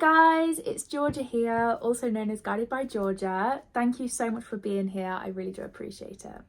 guys, it's Georgia here, also known as Guided by Georgia. Thank you so much for being here. I really do appreciate it.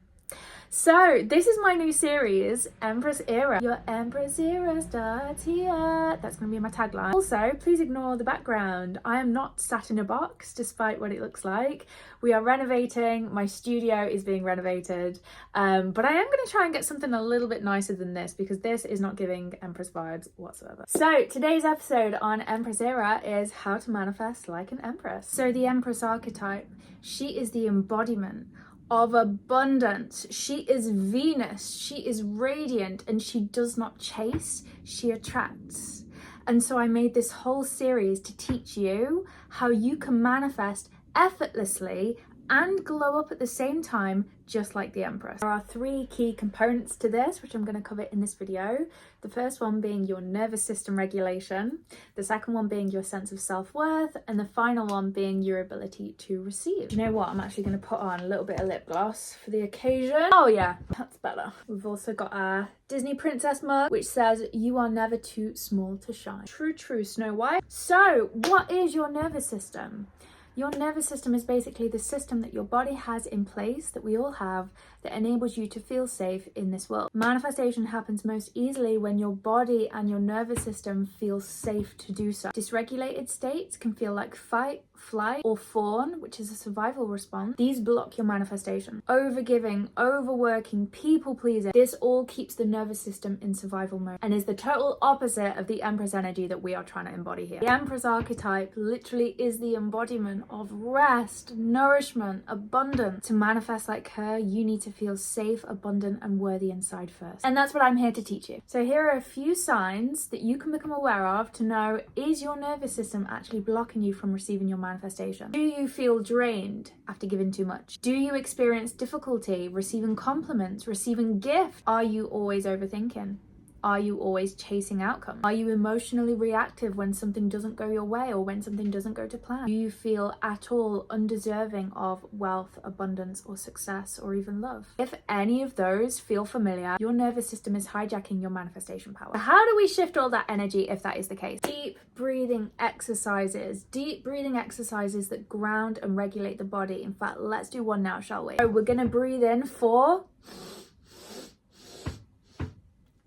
So this is my new series, Empress Era. Your Empress Era starts here. That's going to be my tagline. Also, please ignore the background. I am not sat in a box, despite what it looks like. We are renovating. My studio is being renovated. But I am going to try and get something a little bit nicer than this, because this is not giving Empress vibes whatsoever. So today's episode on Empress Era is how to manifest like an Empress. So the Empress archetype, she is the embodiment of abundance. She is Venus, she is radiant, and she does not chase, she attracts. And so I made this whole series to teach you how you can manifest effortlessly and glow up at the same time, just like the Empress. There are three key components to this, which I'm going to cover in this video. The first one being your nervous system regulation, the second one being your sense of self-worth, and the final one being your ability to receive. You know what? I'm actually going to put on a little bit of lip gloss for the occasion. Oh yeah, that's better. We've also got our Disney princess mug, which says, "You are never too small to shine." True, true, Snow White. So what is your nervous system? Your nervous system is basically the system that your body has in place, that we all have, that enables you to feel safe in this world. Manifestation happens most easily when your body and your nervous system feel safe to do so. Dysregulated states can feel like fight, flight, or fawn, which is a survival response. These block your manifestation. Overgiving, overworking, people pleasing, this all keeps the nervous system in survival mode and is the total opposite of the Empress energy that we are trying to embody here. The Empress archetype literally is the embodiment of rest, nourishment, abundance. To manifest like her, you need to feel safe, abundant, and worthy inside first. And that's what I'm here to teach you. So here are a few signs that you can become aware of to know, is your nervous system actually blocking you from receiving your manifestation? Do you feel drained after giving too much? Do you experience difficulty receiving compliments, receiving gifts? Are you always overthinking? Are you always chasing outcomes? Are you emotionally reactive when something doesn't go your way or when something doesn't go to plan? Do you feel at all undeserving of wealth, abundance, or success, or even love? If any of those feel familiar, your nervous system is hijacking your manifestation power. How do we shift all that energy if that is the case? Deep breathing exercises that ground and regulate the body. In fact, let's do one now, shall we? So we're gonna breathe in 4.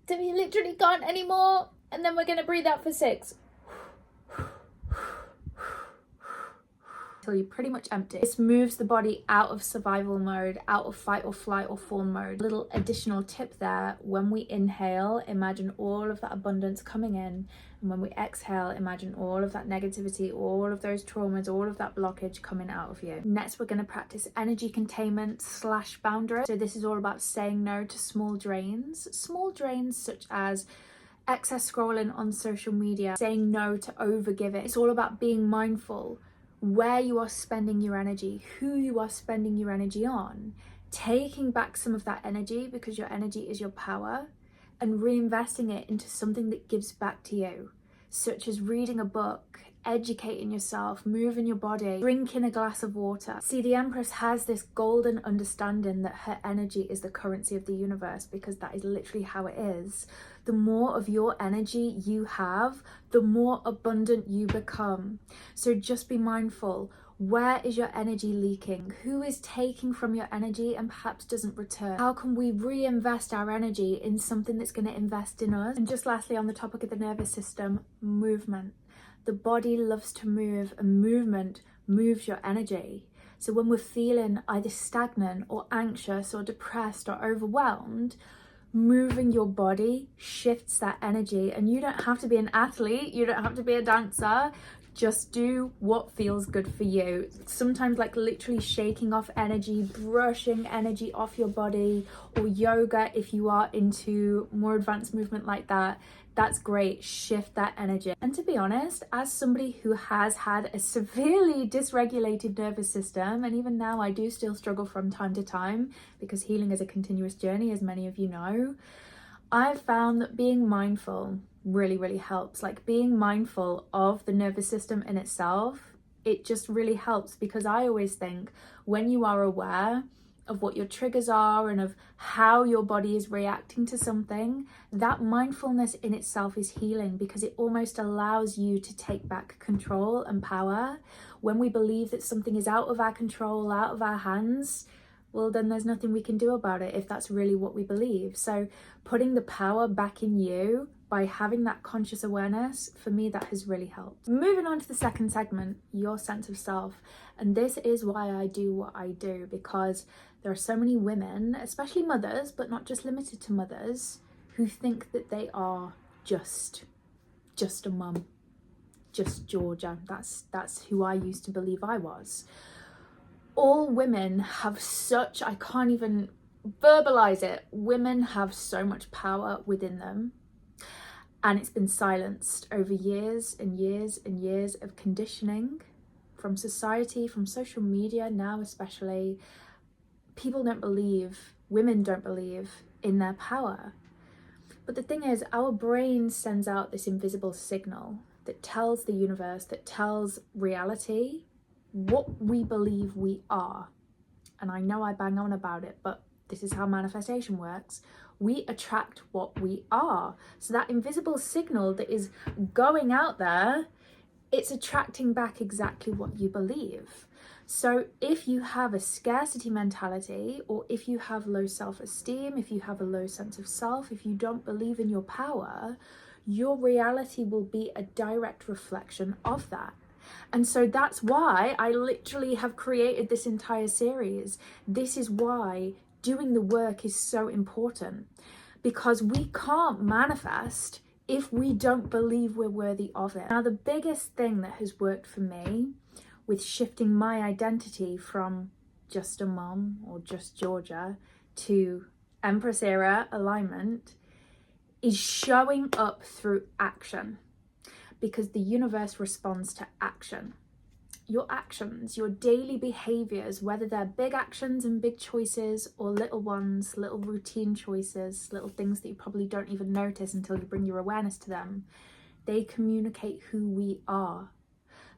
So we literally can't anymore, and then we're gonna breathe out for 6 till you're pretty much empty. This moves the body out of survival mode, out of fight or flight or fawn mode. Little additional tip there: when we inhale, imagine all of that abundance coming in, and when we exhale, imagine all of that negativity, all of those traumas, all of that blockage coming out of you. Next, we're going to practice energy containment / boundary. So this is all about saying no to small drains such as excess scrolling on social media, saying no to overgiving. It's all about being mindful where you are spending your energy, who you are spending your energy on, taking back some of that energy, because your energy is your power, and reinvesting it into something that gives back to you, such as reading a book, educating yourself, moving your body, drinking a glass of water. See, the Empress has this golden understanding that her energy is the currency of the universe, because that is literally how it is. The more of your energy you have, the more abundant you become. So just be mindful. Where is your energy leaking? Who is taking from your energy and perhaps doesn't return? How can we reinvest our energy in something that's going to invest in us? And just lastly, on the topic of the nervous system, movement. The body loves to move, and movement moves your energy. So when we're feeling either stagnant or anxious or depressed or overwhelmed, moving your body shifts that energy. And you don't have to be an athlete, you don't have to be a dancer. Just do what feels good for you. Sometimes like literally shaking off energy, brushing energy off your body, or yoga if you are into more advanced movement like that. That's great. Shift that energy. And to be honest, as somebody who has had a severely dysregulated nervous system, and even now I do still struggle from time to time, because healing is a continuous journey, as many of you know, I've found that being mindful really helps. Like being mindful of the nervous system in itself, it just really helps, because I always think when you are aware of what your triggers are and of how your body is reacting to something, that mindfulness in itself is healing, because it almost allows you to take back control and power. When we believe that something is out of our control, out of our hands, well, then there's nothing we can do about it if that's really what we believe. So putting the power back in you by having that conscious awareness, for me, that has really helped. Moving on to the second segment, your sense of self. And this is why I do what I do, because there are so many women, especially mothers, but not just limited to mothers, who think that they are just a mum, just Georgia. That's who I used to believe I was. All women have such, I can't even verbalize it, women have so much power within them. And it's been silenced over years and years and years of conditioning from society, from social media now especially. People don't believe, women don't believe in their power. But the thing is, our brain sends out this invisible signal that tells the universe, that tells reality what we believe we are. And I know I bang on about it, but this is how manifestation works. We attract what we are. So that invisible signal that is going out there, it's attracting back exactly what you believe. So if you have a scarcity mentality, or if you have low self-esteem, if you have a low sense of self, if you don't believe in your power, your reality will be a direct reflection of that. And so that's why I literally have created this entire series. This is why doing the work is so important, because we can't manifest if we don't believe we're worthy of it. Now, the biggest thing that has worked for me with shifting my identity from just a mom or just Georgia to Empress era alignment is showing up through action, because the universe responds to action. Your actions, your daily behaviors, whether they're big actions and big choices or little ones, little routine choices, little things that you probably don't even notice until you bring your awareness to them, they communicate who we are.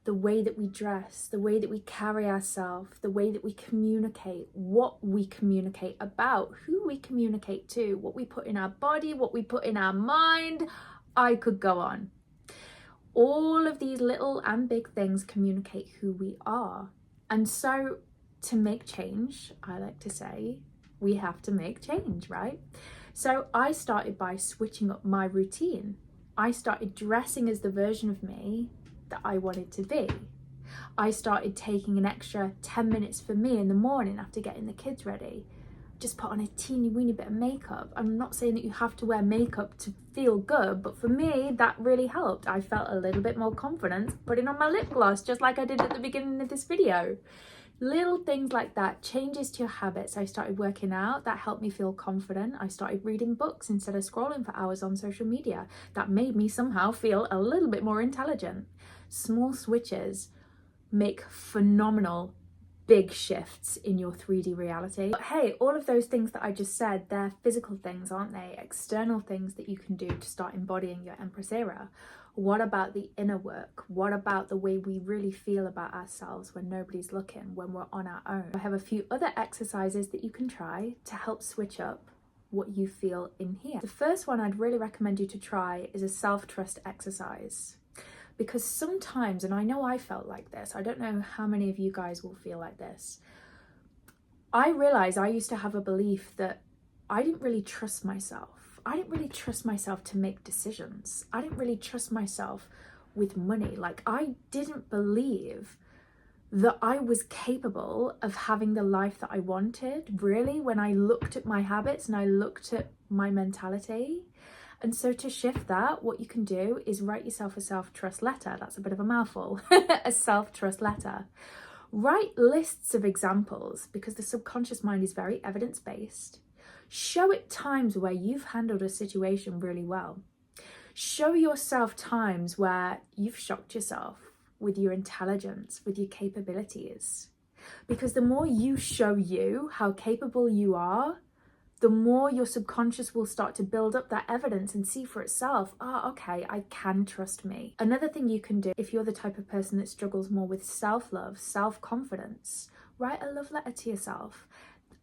The way that we dress, the way that we carry ourselves, the way that we communicate, what we communicate about, who we communicate to, what we put in our body, what we put in our mind. I could go on. All of these little and big things communicate who we are. And so to make change, I like to say, we have to make change, right? So I started by switching up my routine. I started dressing as the version of me that I wanted to be. I started taking an extra 10 minutes for me in the morning after getting the kids ready. Just put on a teeny weeny bit of makeup. I'm not saying that you have to wear makeup to feel good, but for me, that really helped. I felt a little bit more confident putting on my lip gloss, just like I did at the beginning of this video. Little things like that, changes to your habits. I started working out, that helped me feel confident. I started reading books instead of scrolling for hours on social media. That made me somehow feel a little bit more intelligent. Small switches make phenomenal big shifts in your 3D reality. But hey, all of those things that I just said, they're physical things, aren't they? External things that you can do to start embodying your Empress era. What about the inner work? What about the way we really feel about ourselves when nobody's looking, when we're on our own? I have a few other exercises that you can try to help switch up what you feel in here. The first one I'd really recommend you to try is a self-trust exercise. Because sometimes, and I know I felt like this, I don't know how many of you guys will feel like this. I realized I used to have a belief that I didn't really trust myself. I didn't really trust myself to make decisions. I didn't really trust myself with money. Like, I didn't believe that I was capable of having the life that I wanted, really, when I looked at my habits and I looked at my mentality. And so to shift that, what you can do is write yourself a self-trust letter. That's a bit of a mouthful. A self-trust letter. Write lists of examples, because the subconscious mind is very evidence-based. Show it times where you've handled a situation really well. Show yourself times where you've shocked yourself with your intelligence, with your capabilities. Because the more you show you how capable you are, the more your subconscious will start to build up that evidence and see for itself, okay, I can trust me. Another thing you can do, if you're the type of person that struggles more with self-love, self-confidence, write a love letter to yourself.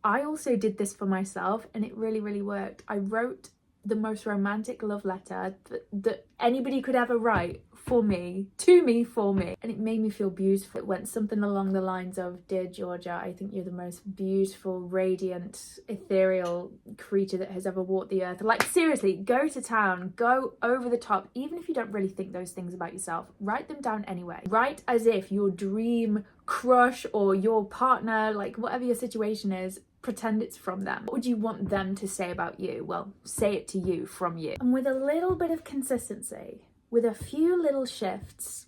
I also did this for myself, and it really, really worked. I wrote the most romantic love letter that anybody could ever write for me, to me, for me. And it made me feel beautiful. It went something along the lines of, "Dear Georgia, I think you're the most beautiful, radiant, ethereal creature that has ever walked the earth." Like, seriously, go to town, go over the top. Even if you don't really think those things about yourself, write them down anyway. Write as if your dream crush or your partner, like whatever your situation is, pretend it's from them. What would you want them to say about you? Well, say it to you from you. And with a little bit of consistency, with a few little shifts,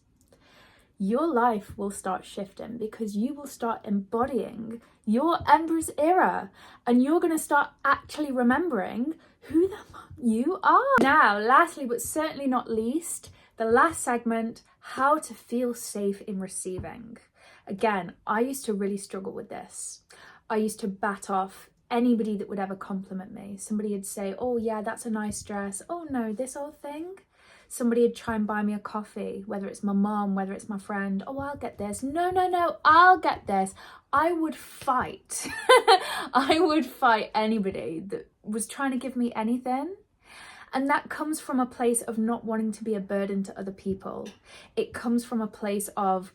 your life will start shifting, because you will start embodying your Empress era, and you're going to start actually remembering who the fuck you are. Now, lastly but certainly not least, the last segment, how to feel safe in receiving. Again, I used to really struggle with this. I used to bat off anybody that would ever compliment me. Somebody would say, "Oh yeah, that's a nice dress." "Oh no, this old thing." Somebody would try and buy me a coffee, whether it's my mom, whether it's my friend. "Oh, I'll get this." No, I'll get this. I would fight. I would fight anybody that was trying to give me anything. And that comes from a place of not wanting to be a burden to other people. It comes from a place of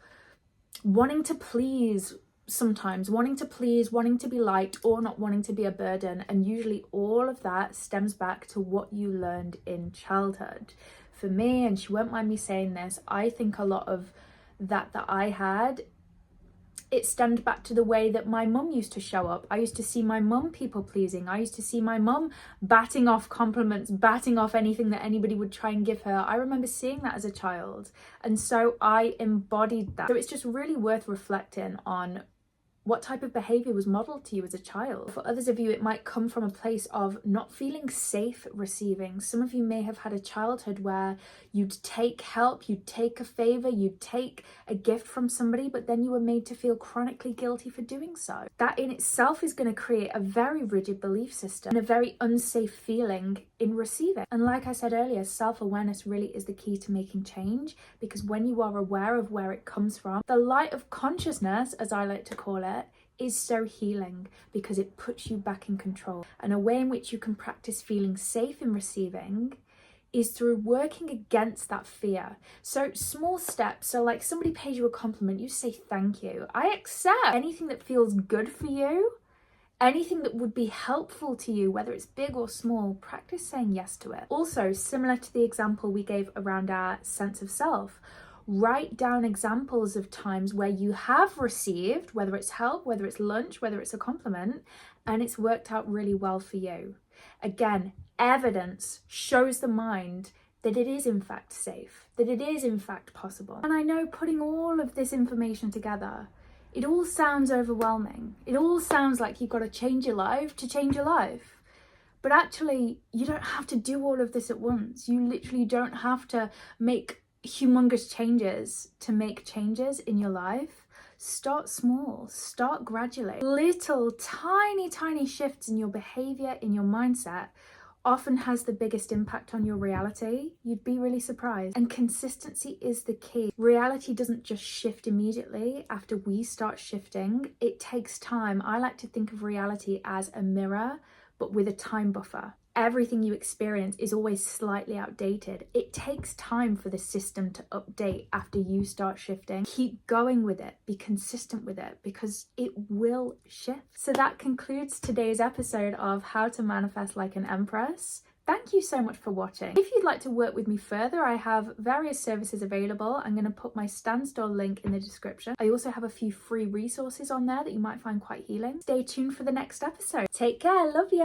wanting to please, sometimes wanting to please, wanting to be liked, or not wanting to be a burden. And usually all of that stems back to what you learned in childhood. For me, and she won't mind me saying this, I think a lot of that I had, it stemmed back to the way that my mum used to show up. I used to see my mum people pleasing. I used to see my mum batting off compliments, batting off anything that anybody would try and give her. I remember seeing that as a child, and so I embodied that. So it's just really worth reflecting on what type of behavior was modeled to you as a child. For others of you, it might come from a place of not feeling safe receiving. Some of you may have had a childhood where you'd take help, you'd take a favor, you'd take a gift from somebody, but then you were made to feel chronically guilty for doing so. That in itself is going to create a very rigid belief system and a very unsafe feeling in receiving. And like I said earlier, self-awareness really is the key to making change, because when you are aware of where it comes from, the light of consciousness, as I like to call it, is so healing, because it puts you back in control. And a way in which you can practice feeling safe in receiving is through working against that fear. So small steps. So like, somebody pays you a compliment, you say thank you. I accept anything that feels good for you, anything that would be helpful to you, whether it's big or small. Practice saying yes to it. Also, similar to the example we gave around our sense of self, write down examples of times where you have received, whether it's help, whether it's lunch, whether it's a compliment, and it's worked out really well for you. Again, evidence shows the mind that it is in fact safe, that it is in fact possible. And I know, putting all of this information together, it all sounds overwhelming. It all sounds like you've got to change your life to change your life. But actually, you don't have to do all of this at once. You literally don't have to make humongous changes to make changes in your life. Start small, start gradually. Little tiny shifts in your behavior, in your mindset, often has the biggest impact on your reality. You'd be really surprised. And consistency is the key. Reality doesn't just shift immediately after we start shifting. It takes time. I like to think of reality as a mirror, but with a time buffer. Everything you experience is always slightly outdated. It takes time for the system to update after you start shifting. Keep going with it. Be consistent with it, because it will shift. So that concludes today's episode of How to Manifest Like an Empress. Thank you so much for watching. If you'd like to work with me further, I have various services available. I'm going to put my Standstill link in the description. I also have a few free resources on there that you might find quite healing. Stay tuned for the next episode. Take care. Love ya.